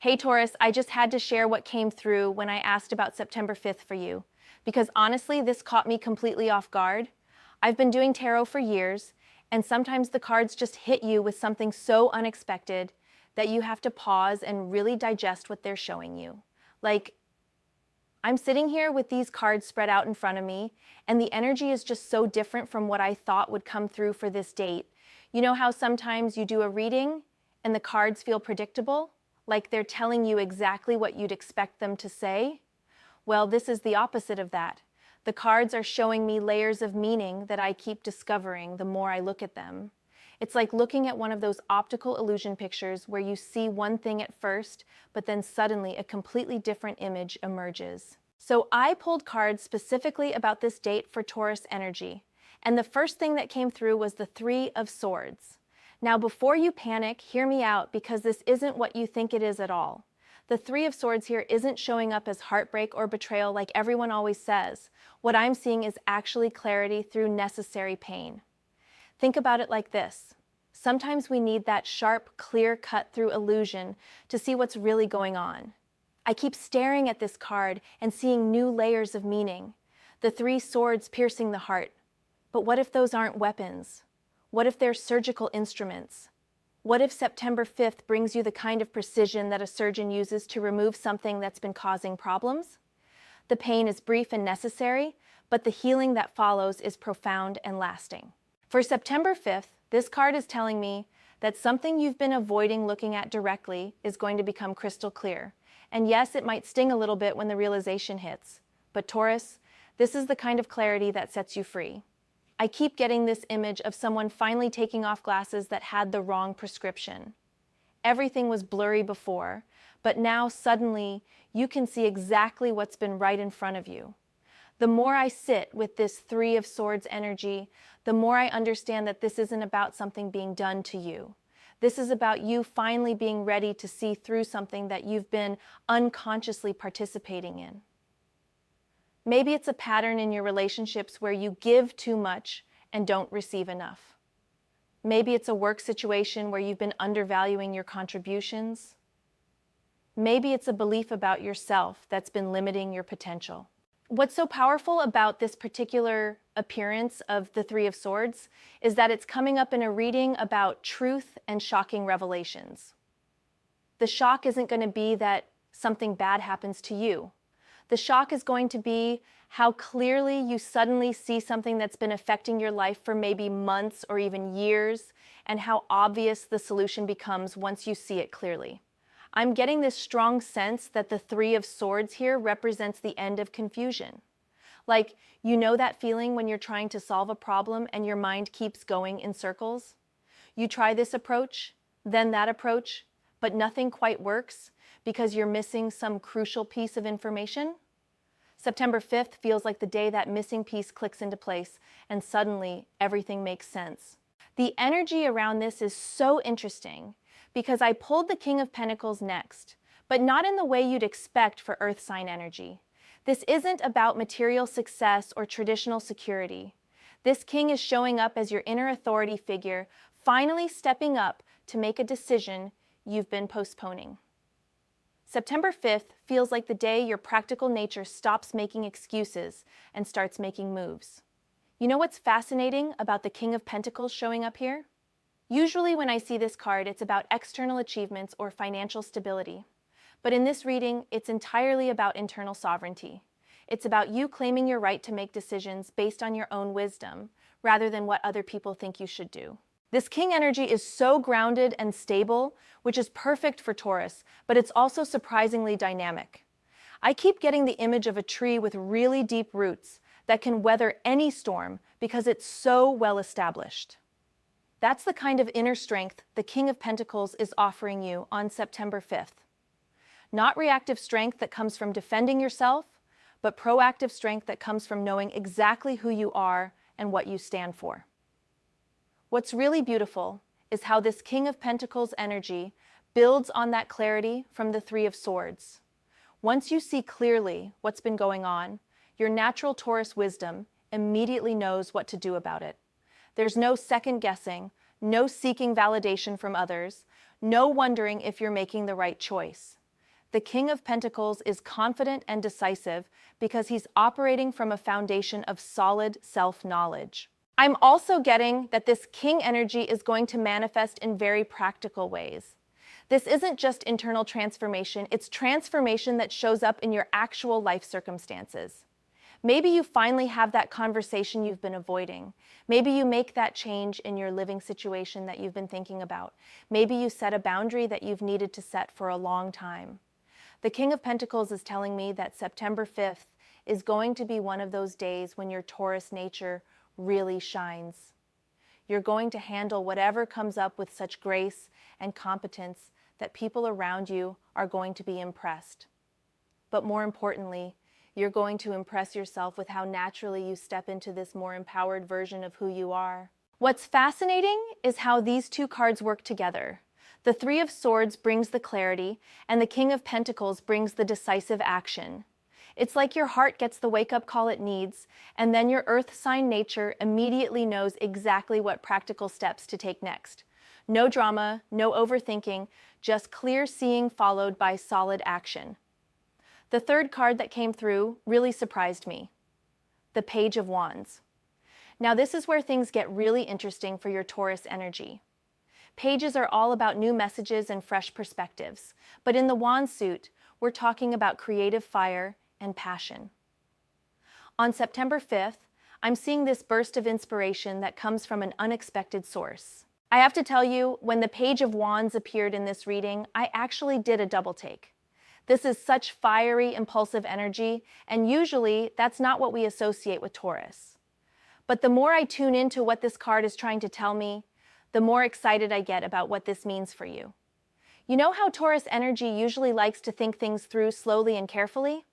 Hey Taurus, I just had to share what came through when I asked about September 5th for you, because honestly, this caught me completely off guard. I've been doing tarot for years, and sometimes the cards just hit you with something so unexpected that you have to pause and really digest what they're showing you. Like, I'm sitting here with these cards spread out in front of me, and the energy is just so different from what I thought would come through for this date. You know how sometimes you do a reading and the cards feel predictable? Like they're telling you exactly what you'd expect them to say? Well, this is the opposite of that. The cards are showing me layers of meaning that I keep discovering the more I look at them. It's like looking at one of those optical illusion pictures where you see one thing at first, but then suddenly a completely different image emerges. So I pulled cards specifically about this date for Taurus energy, and the first thing that came through was the Three of Swords. Now, before you panic, hear me out, because this isn't what you think it is at all. The Three of Swords here isn't showing up as heartbreak or betrayal like everyone always says. What I'm seeing is actually clarity through necessary pain. Think about it like this. Sometimes we need that sharp, clear cut through illusion to see what's really going on. I keep staring at this card and seeing new layers of meaning. The three swords piercing the heart. But what if those aren't weapons? What if they're surgical instruments? What if September 5th brings you the kind of precision that a surgeon uses to remove something that's been causing problems? The pain is brief and necessary, but the healing that follows is profound and lasting. For September 5th, this card is telling me that something you've been avoiding looking at directly is going to become crystal clear. And yes, it might sting a little bit when the realization hits. But Taurus, this is the kind of clarity that sets you free. I keep getting this image of someone finally taking off glasses that had the wrong prescription. Everything was blurry before, but now suddenly you can see exactly what's been right in front of you. The more I sit with this Three of Swords energy, the more I understand that this isn't about something being done to you. This is about you finally being ready to see through something that you've been unconsciously participating in. Maybe it's a pattern in your relationships where you give too much and don't receive enough. Maybe it's a work situation where you've been undervaluing your contributions. Maybe it's a belief about yourself that's been limiting your potential. What's so powerful about this particular appearance of the Three of Swords is that it's coming up in a reading about truth and shocking revelations. The shock isn't going to be that something bad happens to you. The shock is going to be how clearly you suddenly see something that's been affecting your life for maybe months or even years, and how obvious the solution becomes once you see it clearly. I'm getting this strong sense that the Three of Swords here represents the end of confusion. Like, you know that feeling when you're trying to solve a problem and your mind keeps going in circles? You try this approach, then that approach, but nothing quite works because you're missing some crucial piece of information? September 5th feels like the day that missing piece clicks into place, and suddenly everything makes sense. The energy around this is so interesting because I pulled the King of Pentacles next, but not in the way you'd expect for Earth sign energy. This isn't about material success or traditional security. This king is showing up as your inner authority figure, finally stepping up to make a decision you've been postponing. September 5th feels like the day your practical nature stops making excuses and starts making moves. You know what's fascinating about the King of Pentacles showing up here? Usually when I see this card, it's about external achievements or financial stability. But in this reading, it's entirely about internal sovereignty. It's about you claiming your right to make decisions based on your own wisdom, rather than what other people think you should do. This king energy is so grounded and stable, which is perfect for Taurus, but it's also surprisingly dynamic. I keep getting the image of a tree with really deep roots that can weather any storm because it's so well established. That's the kind of inner strength the King of Pentacles is offering you on September 5th. Not reactive strength that comes from defending yourself, but proactive strength that comes from knowing exactly who you are and what you stand for. What's really beautiful is how this King of Pentacles energy builds on that clarity from the Three of Swords. Once you see clearly what's been going on, your natural Taurus wisdom immediately knows what to do about it. There's no second guessing, no seeking validation from others, no wondering if you're making the right choice. The King of Pentacles is confident and decisive because he's operating from a foundation of solid self-knowledge. I'm also getting that this King energy is going to manifest in very practical ways. This isn't just internal transformation, it's transformation that shows up in your actual life circumstances. Maybe you finally have that conversation you've been avoiding. Maybe you make that change in your living situation that you've been thinking about. Maybe you set a boundary that you've needed to set for a long time. The King of Pentacles is telling me that September 5th is going to be one of those days when your Taurus nature really shines. You're going to handle whatever comes up with such grace and competence that people around you are going to be impressed. But more importantly, you're going to impress yourself with how naturally you step into this more empowered version of who you are. What's fascinating is how these two cards work together. The Three of Swords brings the clarity, and the King of Pentacles brings the decisive action. It's like your heart gets the wake-up call it needs, and then your earth sign nature immediately knows exactly what practical steps to take next. No drama, no overthinking, just clear seeing followed by solid action. The third card that came through really surprised me. The Page of Wands. Now this is where things get really interesting for your Taurus energy. Pages are all about new messages and fresh perspectives, but in the Wand suit, we're talking about creative fire and passion. On September 5th, I'm seeing this burst of inspiration that comes from an unexpected source. I have to tell you, when the Page of Wands appeared in this reading, I actually did a double take. This is such fiery, impulsive energy, and usually that's not what we associate with Taurus. But the more I tune into what this card is trying to tell me, the more excited I get about what this means for you. You know how Taurus energy usually likes to think things through slowly and carefully?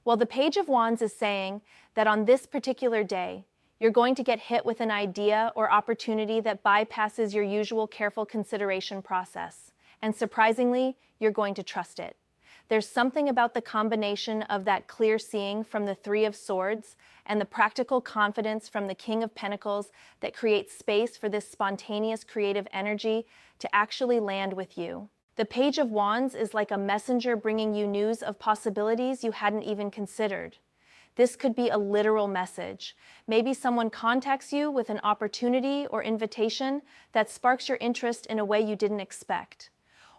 Well, the Page of Wands is saying that on this particular day, you're going to get hit with an idea or opportunity that bypasses your usual careful consideration process. And surprisingly, you're going to trust it. There's something about the combination of that clear seeing from the Three of Swords and the practical confidence from the King of Pentacles that creates space for this spontaneous creative energy to actually land with you. The Page of Wands is like a messenger bringing you news of possibilities you hadn't even considered. This could be a literal message. Maybe someone contacts you with an opportunity or invitation that sparks your interest in a way you didn't expect.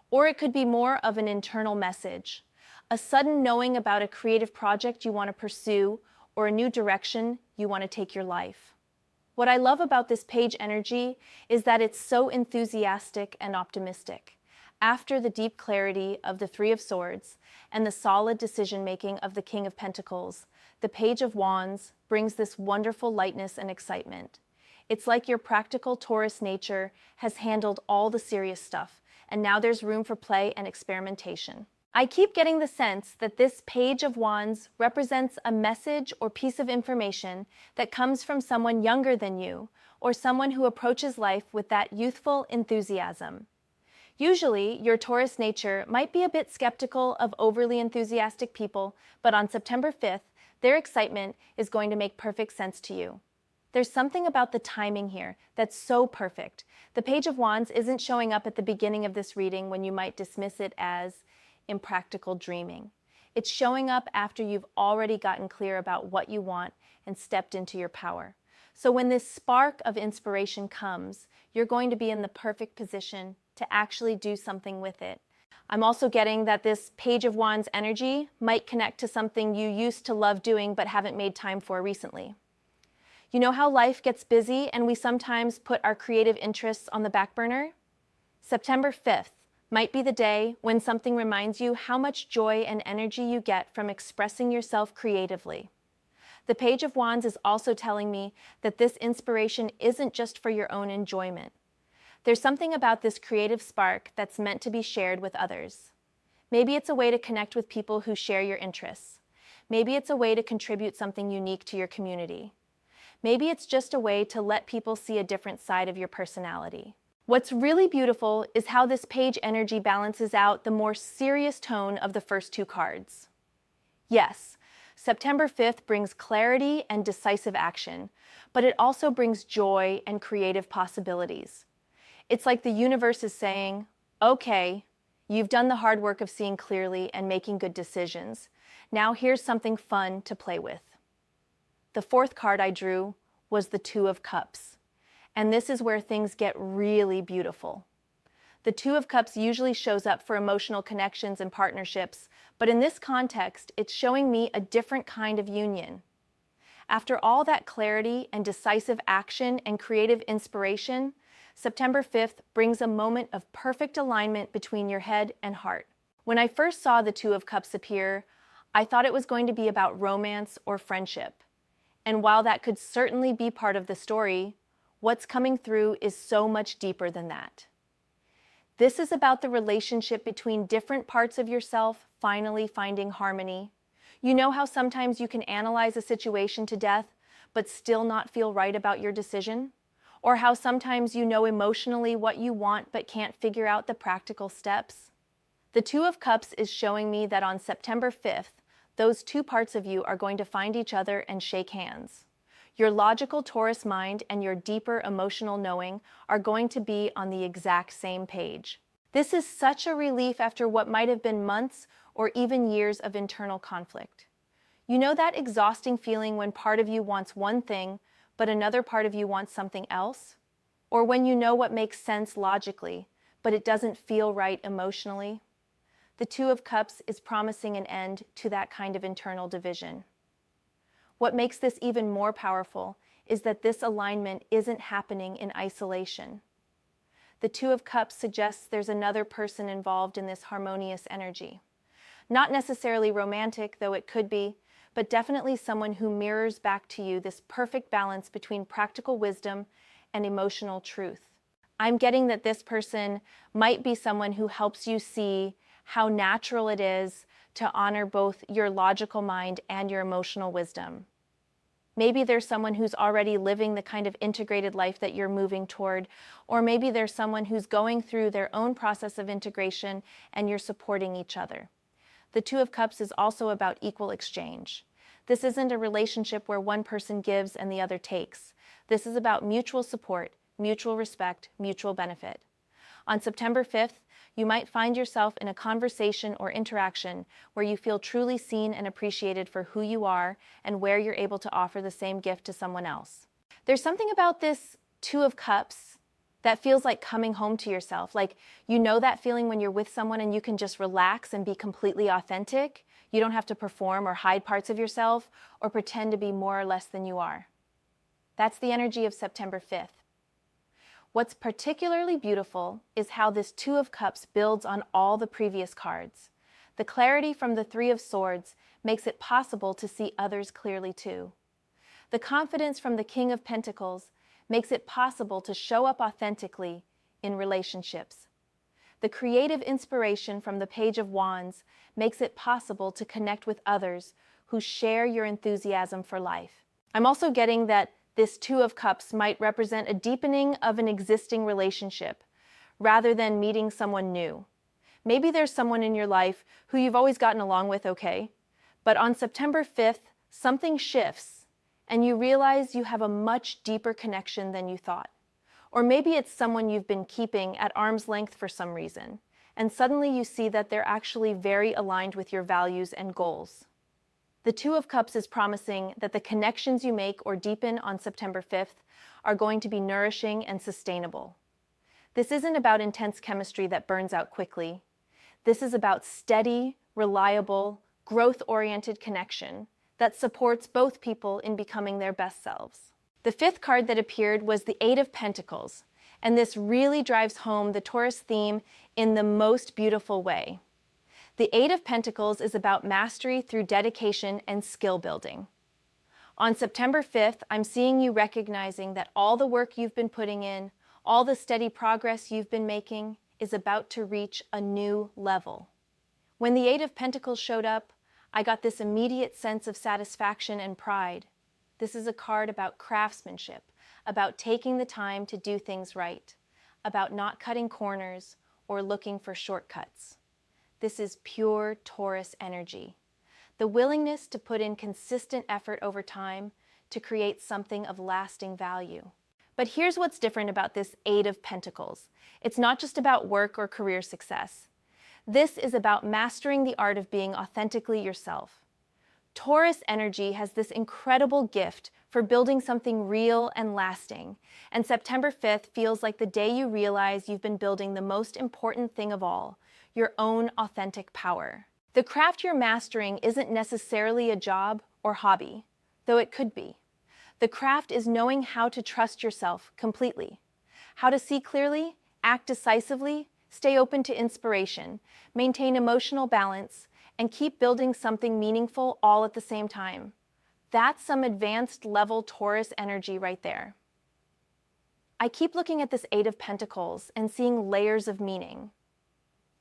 Or it could be more of an internal message, a sudden knowing about a creative project you want to pursue or a new direction you want to take your life. What I love about this page energy is that it's so enthusiastic and optimistic. After the deep clarity of the Three of Swords and the solid decision-making of the King of Pentacles, the Page of Wands brings this wonderful lightness and excitement. It's like your practical Taurus nature has handled all the serious stuff, and now there's room for play and experimentation. I keep getting the sense that this Page of Wands represents a message or piece of information that comes from someone younger than you, or someone who approaches life with that youthful enthusiasm. Usually, your Taurus nature might be a bit skeptical of overly enthusiastic people, but on September 5th, their excitement is going to make perfect sense to you. There's something about the timing here that's so perfect. The Page of Wands isn't showing up at the beginning of this reading when you might dismiss it as impractical dreaming. It's showing up after you've already gotten clear about what you want and stepped into your power. So when this spark of inspiration comes, you're going to be in the perfect position to actually do something with it. I'm also getting that this Page of Wands energy might connect to something you used to love doing but haven't made time for recently. You know how life gets busy and we sometimes put our creative interests on the back burner? September 5th might be the day when something reminds you how much joy and energy you get from expressing yourself creatively. The Page of Wands is also telling me that this inspiration isn't just for your own enjoyment. There's something about this creative spark that's meant to be shared with others. Maybe it's a way to connect with people who share your interests. Maybe it's a way to contribute something unique to your community. Maybe it's just a way to let people see a different side of your personality. What's really beautiful is how this page energy balances out the more serious tone of the first two cards. Yes, September 5th brings clarity and decisive action, but it also brings joy and creative possibilities. It's like the universe is saying, okay, You've done the hard work of seeing clearly and making good decisions. Now here's something fun to play with. The fourth card I drew was the Two of Cups, and this is where things get really beautiful. The Two of Cups usually shows up for emotional connections and partnerships, but in this context, it's showing me a different kind of union. After all that clarity and decisive action and creative inspiration, September 5th brings a moment of perfect alignment between your head and heart. When I first saw the Two of Cups appear, I thought it was going to be about romance or friendship. And while that could certainly be part of the story, what's coming through is so much deeper than that. This is about the relationship between different parts of yourself finally finding harmony. You know how sometimes you can analyze a situation to death, but still not feel right about your decision? Or how sometimes you know emotionally what you want but can't figure out the practical steps? The Two of Cups is showing me that on September 5th, those two parts of you are going to find each other and shake hands. Your logical Taurus mind and your deeper emotional knowing are going to be on the exact same page. This is such a relief after what might have been months or even years of internal conflict. You know that exhausting feeling when part of you wants one thing, but another part of you wants something else? Or when you know what makes sense logically, but it doesn't feel right emotionally? The Two of Cups is promising an end to that kind of internal division. What makes this even more powerful is that this alignment isn't happening in isolation. The Two of Cups suggests there's another person involved in this harmonious energy. Not necessarily romantic, though it could be, but definitely someone who mirrors back to you this perfect balance between practical wisdom and emotional truth. I'm getting that this person might be someone who helps you see how natural it is to honor both your logical mind and your emotional wisdom. Maybe there's someone who's already living the kind of integrated life that you're moving toward, or maybe there's someone who's going through their own process of integration and you're supporting each other. The Two of Cups is also about equal exchange. This isn't a relationship where one person gives and the other takes. This is about mutual support, mutual respect, mutual benefit. On September 5th, you might find yourself in a conversation or interaction where you feel truly seen and appreciated for who you are and where you're able to offer the same gift to someone else. There's something about this Two of Cups that feels like coming home to yourself. Like, you know that feeling when you're with someone and you can just relax and be completely authentic. You don't have to perform or hide parts of yourself or pretend to be more or less than you are. That's the energy of September 5th. What's particularly beautiful is how this Two of Cups builds on all the previous cards. The clarity from the Three of Swords makes it possible to see others clearly too. The confidence from the King of Pentacles makes it possible to show up authentically in relationships. The creative inspiration from the Page of Wands makes it possible to connect with others who share your enthusiasm for life. I'm also getting that this Two of Cups might represent a deepening of an existing relationship, rather than meeting someone new. Maybe there's someone in your life who you've always gotten along with okay, but on September 5th, something shifts, and you realize you have a much deeper connection than you thought. Or maybe it's someone you've been keeping at arm's length for some reason, and suddenly you see that they're actually very aligned with your values and goals. The Two of Cups is promising that the connections you make or deepen on September 5th are going to be nourishing and sustainable. This isn't about intense chemistry that burns out quickly. This is about steady, reliable, growth-oriented connection that supports both people in becoming their best selves. The fifth card that appeared was the Eight of Pentacles, and this really drives home the Taurus theme in the most beautiful way. The Eight of Pentacles is about mastery through dedication and skill building. On September 5th, I'm seeing you recognizing that all the work you've been putting in, all the steady progress you've been making, is about to reach a new level. When the Eight of Pentacles showed up, I got this immediate sense of satisfaction and pride. This is a card about craftsmanship, about taking the time to do things right, about not cutting corners or looking for shortcuts. This is pure Taurus energy. The willingness to put in consistent effort over time to create something of lasting value. But here's what's different about this Eight of Pentacles. It's not just about work or career success. This is about mastering the art of being authentically yourself. Taurus energy has this incredible gift for building something real and lasting, and September 5th feels like the day you realize you've been building the most important thing of all, your own authentic power. The craft you're mastering isn't necessarily a job or hobby, though it could be. The craft is knowing how to trust yourself completely, how to see clearly, act decisively, stay open to inspiration, maintain emotional balance, and keep building something meaningful all at the same time. That's some advanced level Taurus energy right there. I keep looking at this Eight of Pentacles and seeing layers of meaning.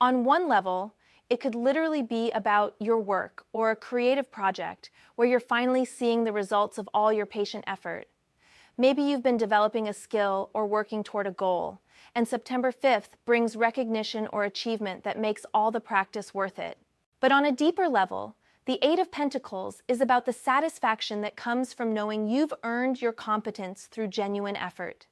On one level, it could literally be about your work or a creative project where you're finally seeing the results of all your patient effort. Maybe you've been developing a skill or working toward a goal, and September 5th brings recognition or achievement that makes all the practice worth it. But on a deeper level, the Eight of Pentacles is about the satisfaction that comes from knowing you've earned your competence through genuine effort.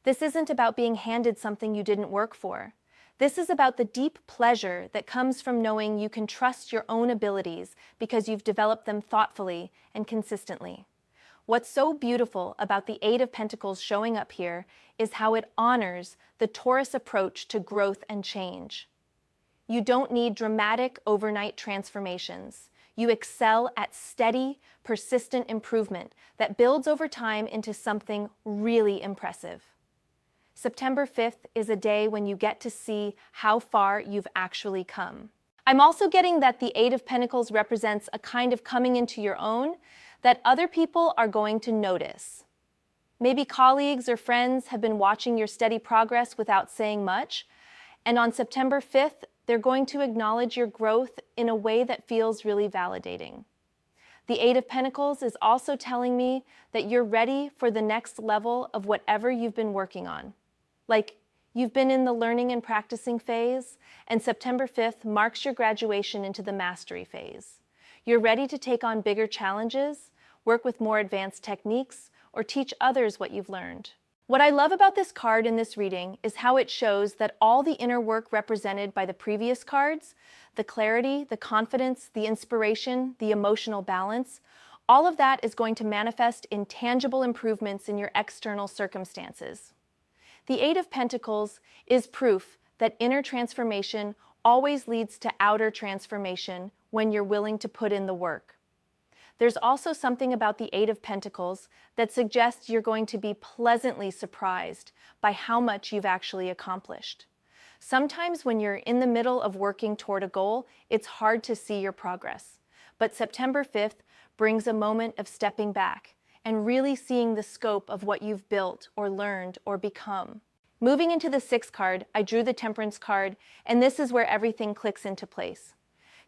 This isn't about being handed something you didn't work for. This is about the deep pleasure that comes from knowing you can trust your own abilities because you've developed them thoughtfully and consistently. What's so beautiful about the Eight of Pentacles showing up here is how it honors the Taurus approach to growth and change. You don't need dramatic overnight transformations. You excel at steady, persistent improvement that builds over time into something really impressive. September 5th is a day when you get to see how far you've actually come. I'm also getting that the Eight of Pentacles represents a kind of coming into your own that other people are going to notice. Maybe colleagues or friends have been watching your steady progress without saying much, and on September 5th, they're going to acknowledge your growth in a way that feels really validating. The Eight of Pentacles is also telling me that you're ready for the next level of whatever you've been working on. Like, you've been in the learning and practicing phase, and September 5th marks your graduation into the mastery phase. You're ready to take on bigger challenges, work with more advanced techniques, or teach others what you've learned. What I love about this card in this reading is how it shows that all the inner work represented by the previous cards, the clarity, the confidence, the inspiration, the emotional balance, all of that is going to manifest in tangible improvements in your external circumstances. The Eight of Pentacles is proof that inner transformation always leads to outer transformation when you're willing to put in the work. There's also something about the Eight of Pentacles that suggests you're going to be pleasantly surprised by how much you've actually accomplished. Sometimes when you're in the middle of working toward a goal, it's hard to see your progress. But September 5th brings a moment of stepping back and really seeing the scope of what you've built or learned or become. Moving into the Sixth card, I drew the Temperance card, and this is where everything clicks into place.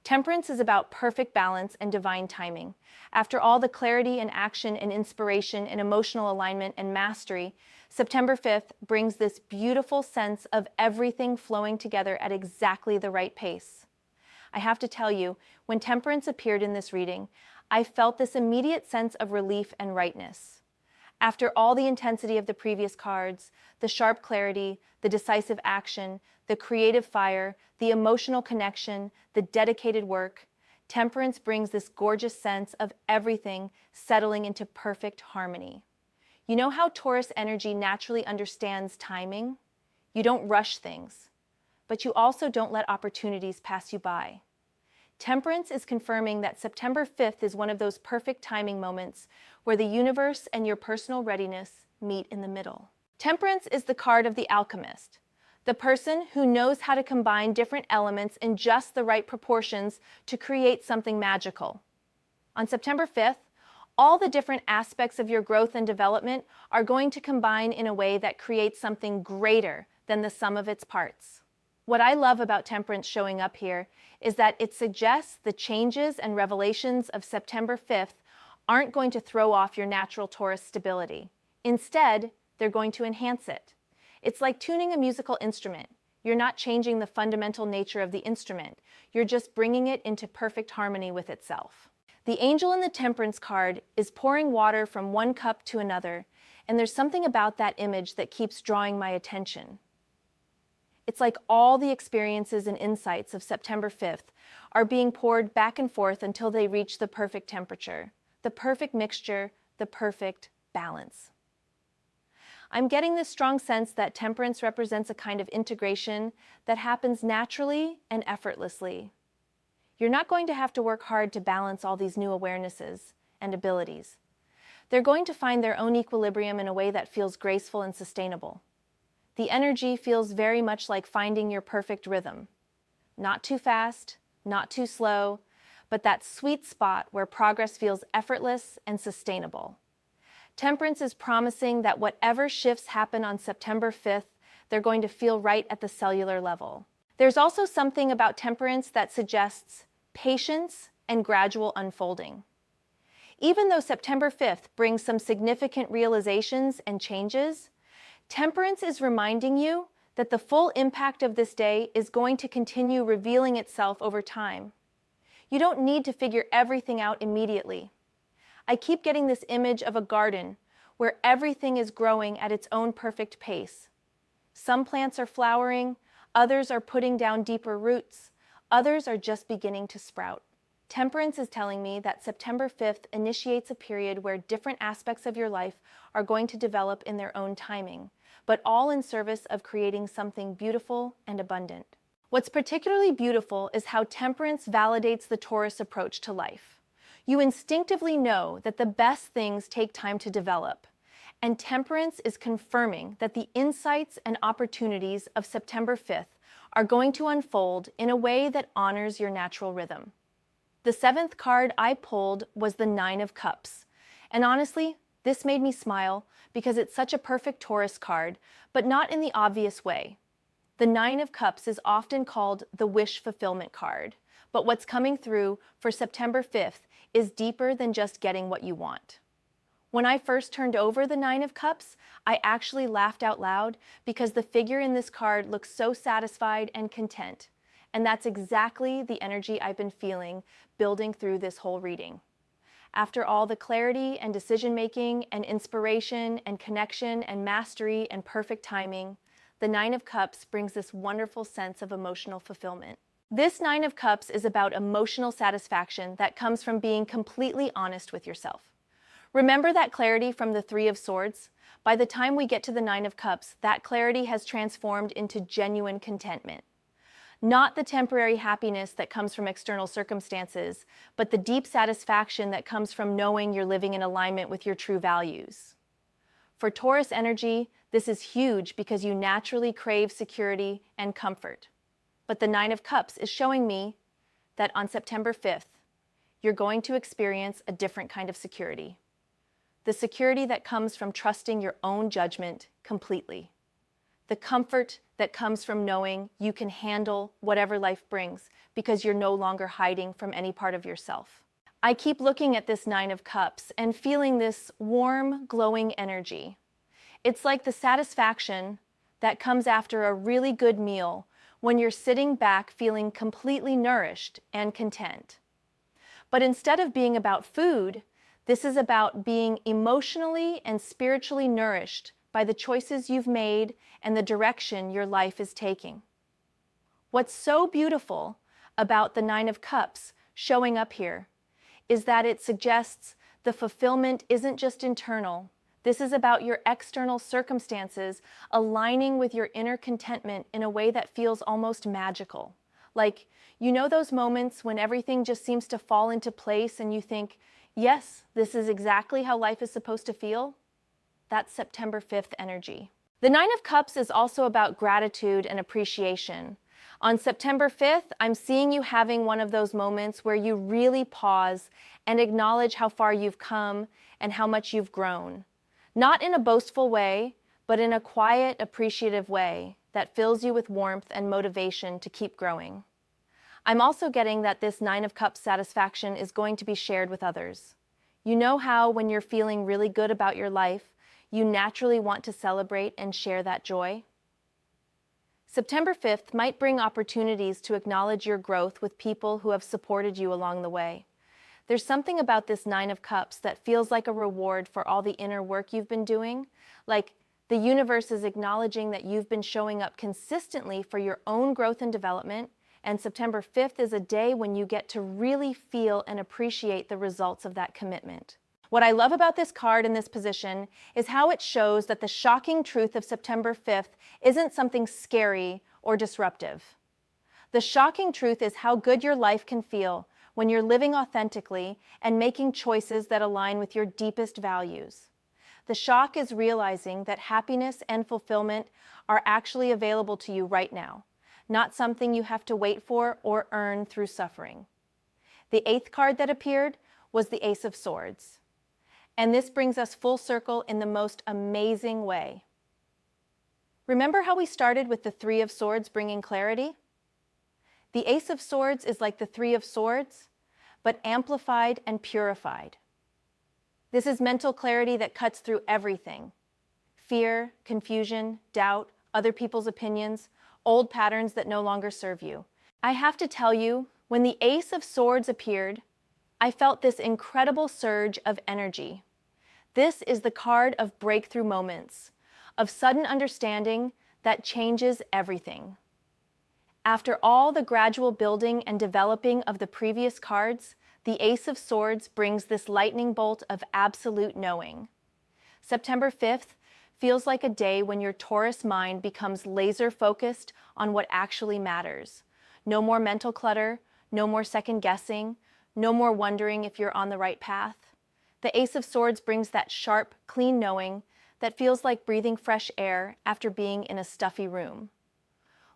Temperance is about perfect balance and divine timing. After all the clarity and action and inspiration and emotional alignment and mastery, September 5th brings this beautiful sense of everything flowing together at exactly the right pace. I have to tell you, when Temperance appeared in this reading, I felt this immediate sense of relief and rightness. After all the intensity of the previous cards, the sharp clarity, the decisive action, the creative fire, the emotional connection, the dedicated work, Temperance brings this gorgeous sense of everything settling into perfect harmony. You know how Taurus energy naturally understands timing? You don't rush things, but you also don't let opportunities pass you by. Temperance is confirming that September 5th is one of those perfect timing moments where the universe and your personal readiness meet in the middle. Temperance is the card of the alchemist, the person who knows how to combine different elements in just the right proportions to create something magical. On September 5th, all the different aspects of your growth and development are going to combine in a way that creates something greater than the sum of its parts. What I love about Temperance showing up here is that it suggests the changes and revelations of September 5th aren't going to throw off your natural Taurus stability. Instead, they're going to enhance it. It's like tuning a musical instrument. You're not changing the fundamental nature of the instrument. You're just bringing it into perfect harmony with itself. The angel in the Temperance card is pouring water from one cup to another, and there's something about that image that keeps drawing my attention. It's like all the experiences and insights of September 5th are being poured back and forth until they reach the perfect temperature, the perfect mixture, the perfect balance. I'm getting this strong sense that temperance represents a kind of integration that happens naturally and effortlessly. You're not going to have to work hard to balance all these new awarenesses and abilities. They're going to find their own equilibrium in a way that feels graceful and sustainable. The energy feels very much like finding your perfect rhythm. Not too fast, not too slow, but that sweet spot where progress feels effortless and sustainable. Temperance is promising that whatever shifts happen on September 5th, they're going to feel right at the cellular level. There's also something about temperance that suggests patience and gradual unfolding. Even though September 5th brings some significant realizations and changes, temperance is reminding you that the full impact of this day is going to continue revealing itself over time. You don't need to figure everything out immediately. I keep getting this image of a garden where everything is growing at its own perfect pace. Some plants are flowering, others are putting down deeper roots, others are just beginning to sprout. Temperance is telling me that September 5th initiates a period where different aspects of your life are going to develop in their own timing, but all in service of creating something beautiful and abundant. What's particularly beautiful is how temperance validates the Taurus approach to life. You instinctively know that the best things take time to develop, and temperance is confirming that the insights and opportunities of September 5th are going to unfold in a way that honors your natural rhythm. The 7th card I pulled was the 9 of Cups, and honestly, this made me smile because it's such a perfect Taurus card, but not in the obvious way. The 9 of Cups is often called the wish fulfillment card, but what's coming through for September 5th is deeper than just getting what you want. When I first turned over the 9 of Cups, I actually laughed out loud because the figure in this card looks so satisfied and content. And that's exactly the energy I've been feeling building through this whole reading. After all the clarity and decision-making and inspiration and connection and mastery and perfect timing, the 9 of Cups brings this wonderful sense of emotional fulfillment. This 9 of Cups is about emotional satisfaction that comes from being completely honest with yourself. Remember that clarity from the 3 of Swords? By the time we get to the 9 of Cups, that clarity has transformed into genuine contentment. Not the temporary happiness that comes from external circumstances, but the deep satisfaction that comes from knowing you're living in alignment with your true values. For Taurus energy, this is huge because you naturally crave security and comfort. But the 9 of Cups is showing me that on September 5th, you're going to experience a different kind of security. The security that comes from trusting your own judgment completely. The comfort that comes from knowing you can handle whatever life brings because you're no longer hiding from any part of yourself. I keep looking at this 9 of Cups and feeling this warm, glowing energy. It's like the satisfaction that comes after a really good meal when you're sitting back feeling completely nourished and content. But instead of being about food, this is about being emotionally and spiritually nourished by the choices you've made and the direction your life is taking. What's so beautiful about the 9 of Cups showing up here is that it suggests the fulfillment isn't just internal. This is about your external circumstances aligning with your inner contentment in a way that feels almost magical. Like, you know those moments when everything just seems to fall into place and you think, yes, this is exactly how life is supposed to feel? That's September 5th energy. The 9 of Cups is also about gratitude and appreciation. On September 5th, I'm seeing you having one of those moments where you really pause and acknowledge how far you've come and how much you've grown. Not in a boastful way, but in a quiet, appreciative way that fills you with warmth and motivation to keep growing. I'm also getting that this 9 of Cups satisfaction is going to be shared with others. You know how when you're feeling really good about your life, you naturally want to celebrate and share that joy? September 5th might bring opportunities to acknowledge your growth with people who have supported you along the way. There's something about this 9 of Cups that feels like a reward for all the inner work you've been doing, like The universe is acknowledging that you've been showing up consistently for your own growth and development, and September 5th is a day when you get to really feel and appreciate the results of that commitment. What I love about this card in this position is how it shows that the shocking truth of September 5th isn't something scary or disruptive. The shocking truth is how good your life can feel when you're living authentically and making choices that align with your deepest values. The shock is realizing that happiness and fulfillment are actually available to you right now, not something you have to wait for or earn through suffering. The 8th card that appeared was the Ace of Swords. And this brings us full circle in the most amazing way. Remember how we started with the 3 of Swords bringing clarity? The Ace of Swords is like the 3 of Swords, but amplified and purified. This is mental clarity that cuts through everything. Fear, confusion, doubt, other people's opinions, old patterns that no longer serve you. I have to tell you, when the Ace of Swords appeared, I felt this incredible surge of energy. This is the card of breakthrough moments, of sudden understanding that changes everything. After all the gradual building and developing of the previous cards, the Ace of Swords brings this lightning bolt of absolute knowing. September 5th feels like a day when your Taurus mind becomes laser-focused on what actually matters. No more mental clutter, no more second guessing, no more wondering if you're on the right path. The Ace of Swords brings that sharp, clean knowing that feels like breathing fresh air after being in a stuffy room.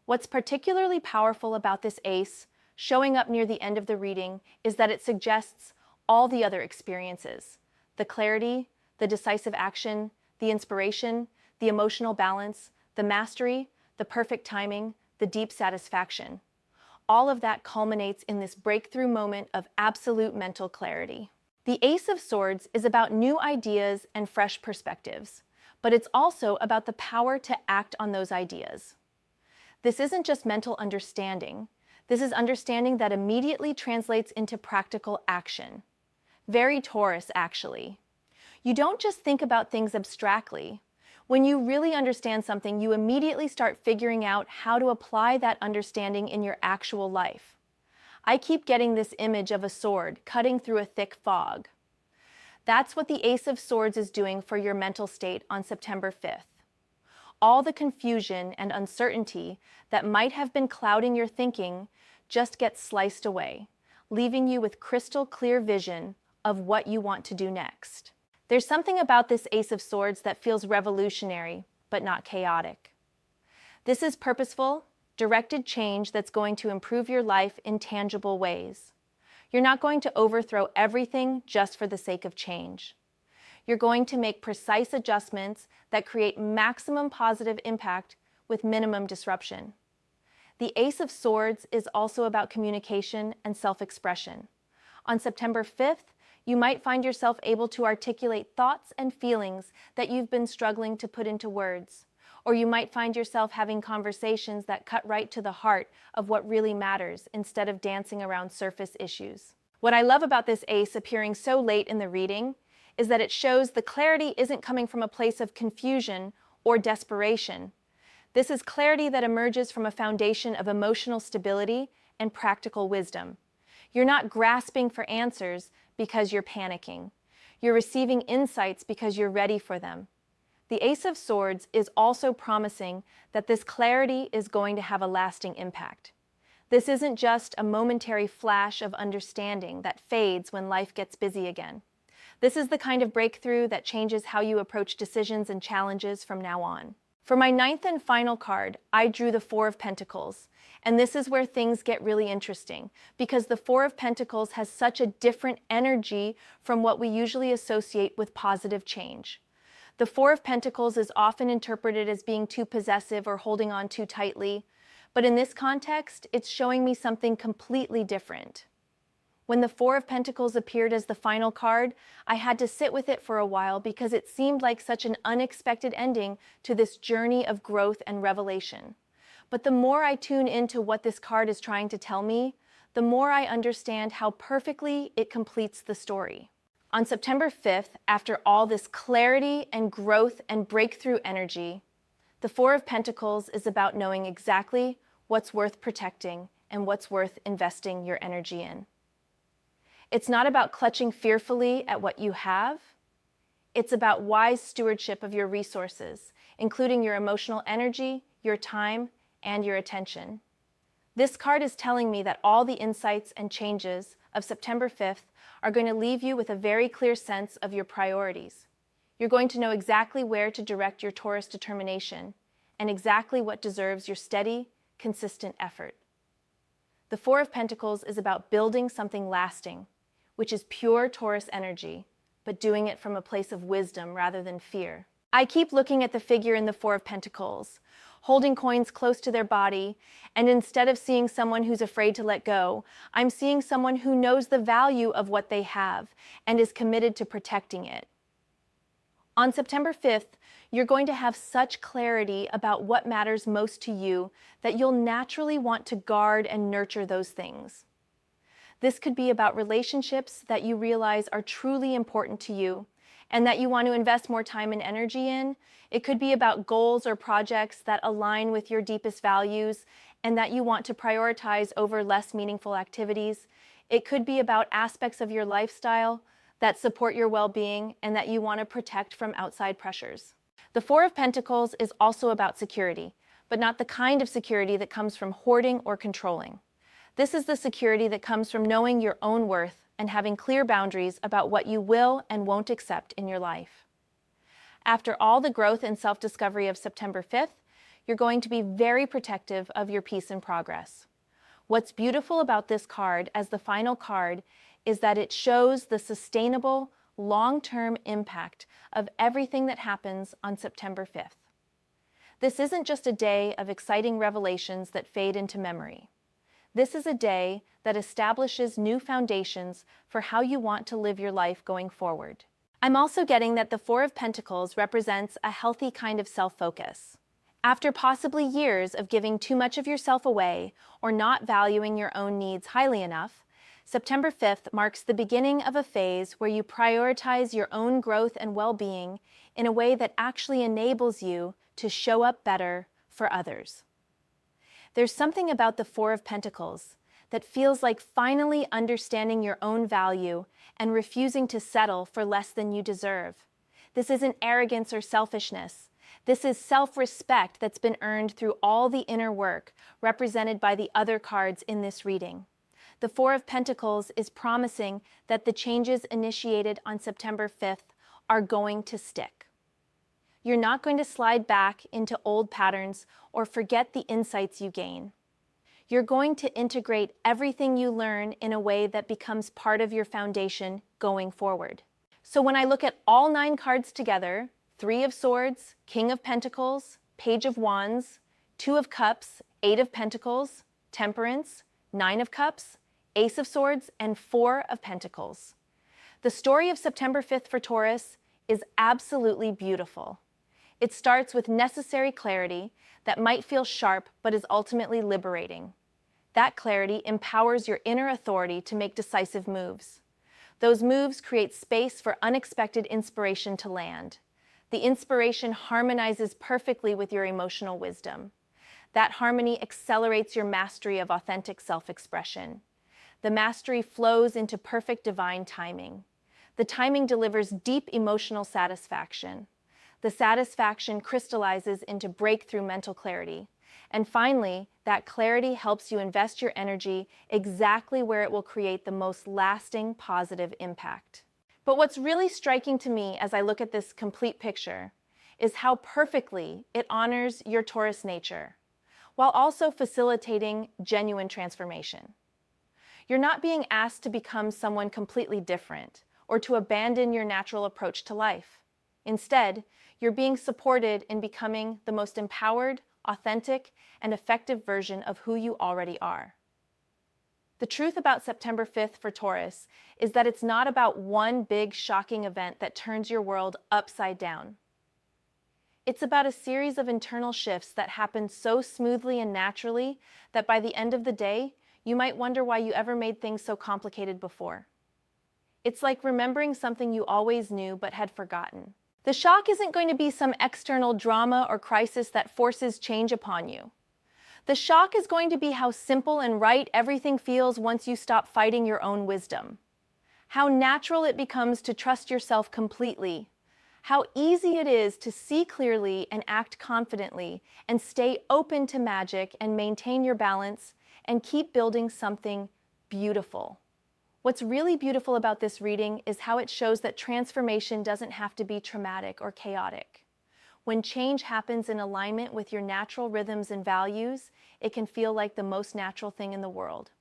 What's particularly powerful about this ace, showing up near the end of the reading, is that it suggests all the other experiences: the clarity, the decisive action, the inspiration, the emotional balance, the mastery, the perfect timing, the deep satisfaction. All of that culminates in this breakthrough moment of absolute mental clarity. The Ace of Swords is about new ideas and fresh perspectives, but it's also about the power to act on those ideas. This isn't just mental understanding. This is understanding that immediately translates into practical action. Very Taurus, actually. You don't just think about things abstractly. When you really understand something, you immediately start figuring out how to apply that understanding in your actual life. I keep getting this image of a sword cutting through a thick fog. That's what the Ace of Swords is doing for your mental state on September 5th. All the confusion and uncertainty that might have been clouding your thinking just gets sliced away, leaving you with crystal clear vision of what you want to do next. There's something about this Ace of Swords that feels revolutionary, but not chaotic. This is purposeful, directed change that's going to improve your life in tangible ways. You're not going to overthrow everything just for the sake of change. You're going to make precise adjustments that create maximum positive impact with minimum disruption. The Ace of Swords is also about communication and self-expression. On September 5th, you might find yourself able to articulate thoughts and feelings that you've been struggling to put into words. Or you might find yourself having conversations that cut right to the heart of what really matters instead of dancing around surface issues. What I love about this ace appearing so late in the reading is that it shows the clarity isn't coming from a place of confusion or desperation. This is clarity that emerges from a foundation of emotional stability and practical wisdom. You're not grasping for answers because you're panicking. You're receiving insights because you're ready for them. The Ace of Swords is also promising that this clarity is going to have a lasting impact. This isn't just a momentary flash of understanding that fades when life gets busy again. This is the kind of breakthrough that changes how you approach decisions and challenges from now on. For my 9th and final card, I drew the Four of Pentacles. And this is where things get really interesting, because the Four of Pentacles has such a different energy from what we usually associate with positive change. The Four of Pentacles is often interpreted as being too possessive or holding on too tightly, but in this context, it's showing me something completely different. When the Four of Pentacles appeared as the final card, I had to sit with it for a while because it seemed like such an unexpected ending to this journey of growth and revelation. But the more I tune into what this card is trying to tell me, the more I understand how perfectly it completes the story. On September 5th, after all this clarity and growth and breakthrough energy, the Four of Pentacles is about knowing exactly what's worth protecting and what's worth investing your energy in. It's not about clutching fearfully at what you have. It's about wise stewardship of your resources, including your emotional energy, your time, and your attention. This card is telling me that all the insights and changes of September 5th are going to leave you with a very clear sense of your priorities. You're going to know exactly where to direct your Taurus determination and exactly what deserves your steady, consistent effort. The Four of Pentacles is about building something lasting, which is pure Taurus energy, but doing it from a place of wisdom rather than fear. I keep looking at the figure in the Four of Pentacles, holding coins close to their body, and instead of seeing someone who's afraid to let go, I'm seeing someone who knows the value of what they have and is committed to protecting it. On September 5th, you're going to have such clarity about what matters most to you that you'll naturally want to guard and nurture those things. This could be about relationships that you realize are truly important to you and that you want to invest more time and energy in. It could be about goals or projects that align with your deepest values and that you want to prioritize over less meaningful activities. It could be about aspects of your lifestyle that support your well-being and that you want to protect from outside pressures. The Four of Pentacles is also about security, but not the kind of security that comes from hoarding or controlling. This is the security that comes from knowing your own worth and having clear boundaries about what you will and won't accept in your life. After all the growth and self-discovery of September 5th, you're going to be very protective of your peace and progress. What's beautiful about this card as the final card is that it shows the sustainable, long-term impact of everything that happens on September 5th. This isn't just a day of exciting revelations that fade into memory. This is a day that establishes new foundations for how you want to live your life going forward. I'm also getting that the Four of Pentacles represents a healthy kind of self-focus. After possibly years of giving too much of yourself away or not valuing your own needs highly enough, September 5th marks the beginning of a phase where you prioritize your own growth and well-being in a way that actually enables you to show up better for others. There's something about the Four of Pentacles that feels like finally understanding your own value and refusing to settle for less than you deserve. This isn't arrogance or selfishness. This is self-respect that's been earned through all the inner work represented by the other cards in this reading. The Four of Pentacles is promising that the changes initiated on September 5th are going to stick. You're not going to slide back into old patterns or forget the insights you gain. You're going to integrate everything you learn in a way that becomes part of your foundation going forward. So when I look at all 9 cards together, Three of Swords, King of Pentacles, Page of Wands, Two of Cups, Eight of Pentacles, Temperance, Nine of Cups, Ace of Swords, and Four of Pentacles. The story of September 5th for Taurus is absolutely beautiful. It starts with necessary clarity that might feel sharp but is ultimately liberating. That clarity empowers your inner authority to make decisive moves. Those moves create space for unexpected inspiration to land. The inspiration harmonizes perfectly with your emotional wisdom. That harmony accelerates your mastery of authentic self-expression. The mastery flows into perfect divine timing. The timing delivers deep emotional satisfaction. The satisfaction crystallizes into breakthrough mental clarity. And finally, that clarity helps you invest your energy exactly where it will create the most lasting positive impact. But what's really striking to me as I look at this complete picture is how perfectly it honors your Taurus nature, while also facilitating genuine transformation. You're not being asked to become someone completely different or to abandon your natural approach to life. Instead, you're being supported in becoming the most empowered, authentic, and effective version of who you already are. The truth about September 5th for Taurus is that it's not about one big shocking event that turns your world upside down. It's about a series of internal shifts that happen so smoothly and naturally that by the end of the day, you might wonder why you ever made things so complicated before. It's like remembering something you always knew but had forgotten. The shock isn't going to be some external drama or crisis that forces change upon you. The shock is going to be how simple and right everything feels once you stop fighting your own wisdom. How natural it becomes to trust yourself completely. How easy it is to see clearly and act confidently and stay open to magic and maintain your balance and keep building something beautiful. What's really beautiful about this reading is how it shows that transformation doesn't have to be traumatic or chaotic. When change happens in alignment with your natural rhythms and values, it can feel like the most natural thing in the world.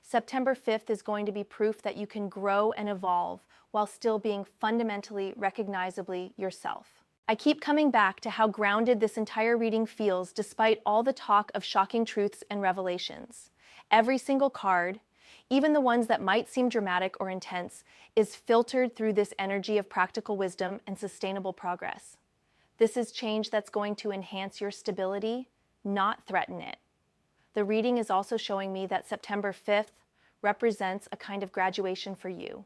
September 5th is going to be proof that you can grow and evolve while still being fundamentally, recognizably yourself. I keep coming back to how grounded this entire reading feels despite all the talk of shocking truths and revelations. Every single card, even the ones that might seem dramatic or intense, is filtered through this energy of practical wisdom and sustainable progress. This is change that's going to enhance your stability, not threaten it. The reading is also showing me that September 5th represents a kind of graduation for you.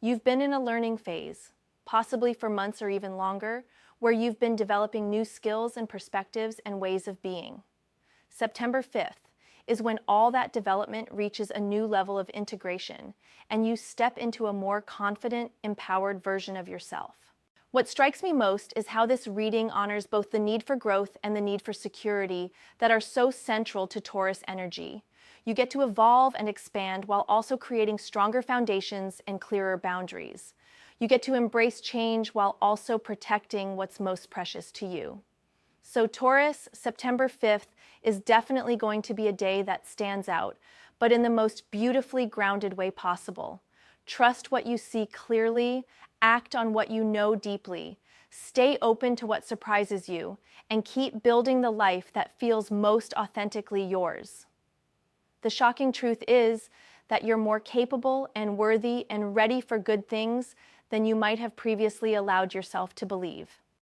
You've been in a learning phase, possibly for months or even longer, where you've been developing new skills and perspectives and ways of being. September 5th is when all that development reaches a new level of integration, and you step into a more confident, empowered version of yourself. What strikes me most is how this reading honors both the need for growth and the need for security that are so central to Taurus energy. You get to evolve and expand while also creating stronger foundations and clearer boundaries. You get to embrace change while also protecting what's most precious to you. So Taurus, September 5th is definitely going to be a day that stands out, but in the most beautifully grounded way possible. Trust what you see clearly, act on what you know deeply, stay open to what surprises you, and keep building the life that feels most authentically yours. The shocking truth is that you're more capable and worthy and ready for good things than you might have previously allowed yourself to believe.